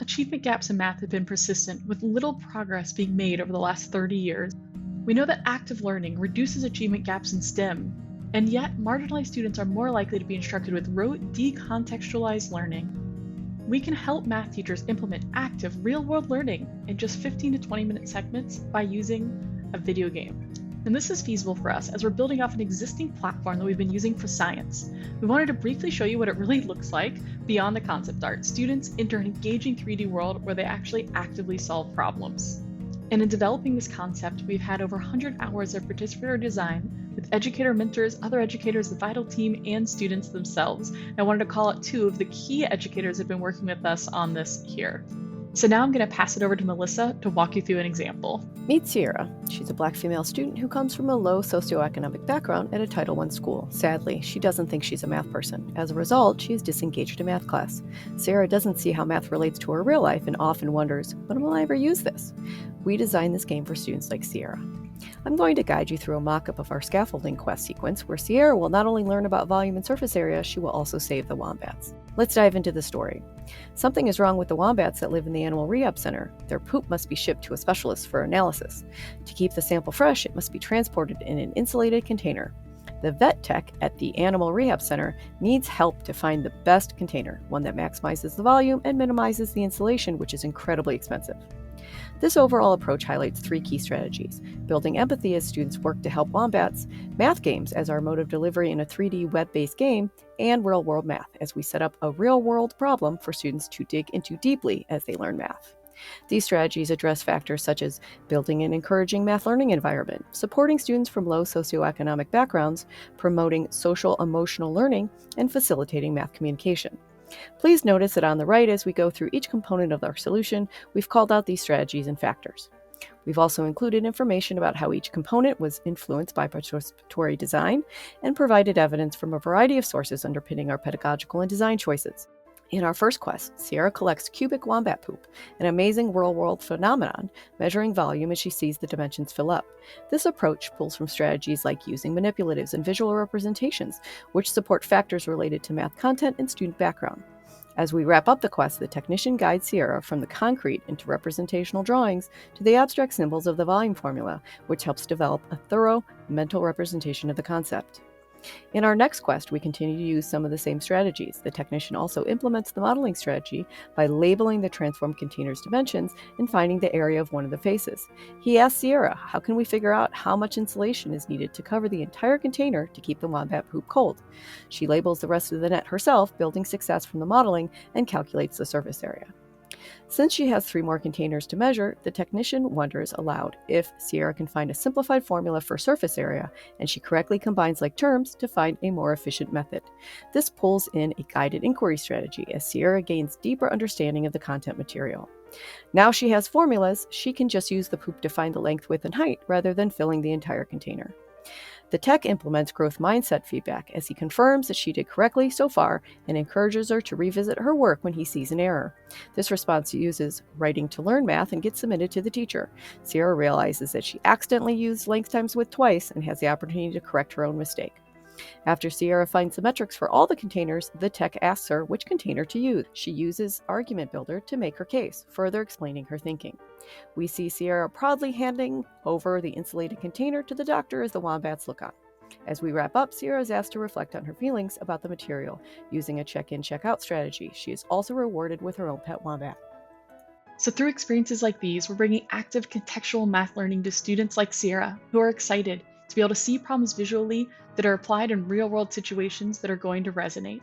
Achievement gaps in math have been persistent, with little progress being made over the last 30 years. We know that active learning reduces achievement gaps in STEM, and yet marginalized students are more likely to be instructed with rote, decontextualized learning. We can help math teachers implement active, real-world learning in just 15 to 20-minute segments by using a video game. And this is feasible for us as we're building off an existing platform that we've been using for science. We wanted to briefly show you what it really looks like beyond the concept art. Students enter an engaging 3D world where they actually actively solve problems. And in developing this concept, we've had over 100 hours of participatory design with educator mentors, other educators, the Vital team, and students themselves. And I wanted to call out two of the key educators that have been working with us on this here. So now I'm going to pass it over to Melissa to walk you through an example. Meet Sierra. She's a Black female student who comes from a low socioeconomic background at a Title I school. Sadly, she doesn't think she's a math person. As a result, she is disengaged in math class. Sierra doesn't see how math relates to her real life and often wonders, when will I ever use this? We designed this game for students like Sierra. I'm going to guide you through a mock-up of our scaffolding quest sequence where Sierra will not only learn about volume and surface area, she will also save the wombats. Let's dive into the story. Something is wrong with the wombats that live in the animal rehab center. Their poop must be shipped to a specialist for analysis. To keep the sample fresh, it must be transported in an insulated container. The vet tech at the animal rehab center needs help to find the best container, one that maximizes the volume and minimizes the insulation, which is incredibly expensive. This overall approach highlights three key strategies: building empathy as students work to help wombats, math games as our mode of delivery in a 3D web-based game, and real-world math as we set up a real-world problem for students to dig into deeply as they learn math. These strategies address factors such as building an encouraging math learning environment, supporting students from low socioeconomic backgrounds, promoting social-emotional learning, and facilitating math communication. Please notice that on the right, as we go through each component of our solution, we've called out these strategies and factors. We've also included information about how each component was influenced by participatory design and provided evidence from a variety of sources underpinning our pedagogical and design choices. In our first quest, Sierra collects cubic wombat poop, an amazing real-world phenomenon, measuring volume as she sees the dimensions fill up. This approach pulls from strategies like using manipulatives and visual representations, which support factors related to math content and student background. As we wrap up the quest, the technician guides Sierra from the concrete into representational drawings to the abstract symbols of the volume formula, which helps develop a thorough mental representation of the concept. In our next quest, we continue to use some of the same strategies. The technician also implements the modeling strategy by labeling the transformed container's dimensions and finding the area of one of the faces. He asks Sierra, how can we figure out how much insulation is needed to cover the entire container to keep the wombat poop cold? She labels the rest of the net herself, building success from the modeling, and calculates the surface area. Since she has 3 more containers to measure, the technician wonders aloud if Sierra can find a simplified formula for surface area, and she correctly combines like terms to find a more efficient method. This pulls in a guided inquiry strategy as Sierra gains deeper understanding of the content material. Now she has formulas, she can just use the poop to find the length, width, and height rather than filling the entire container. The tech implements growth mindset feedback as he confirms that she did correctly so far and encourages her to revisit her work when he sees an error. This response uses writing to learn math and gets submitted to the teacher. Sierra realizes that she accidentally used length times width twice and has the opportunity to correct her own mistake. After Sierra finds the metrics for all the containers, the tech asks her which container to use. She uses Argument Builder to make her case, further explaining her thinking. We see Sierra proudly handing over the insulated container to the doctor as the wombats look on. As we wrap up, Sierra is asked to reflect on her feelings about the material. Using a check-in, check-out strategy, she is also rewarded with her own pet wombat. So through experiences like these, we're bringing active contextual math learning to students like Sierra, who are excited to be able to see problems visually that are applied in real-world situations that are going to resonate.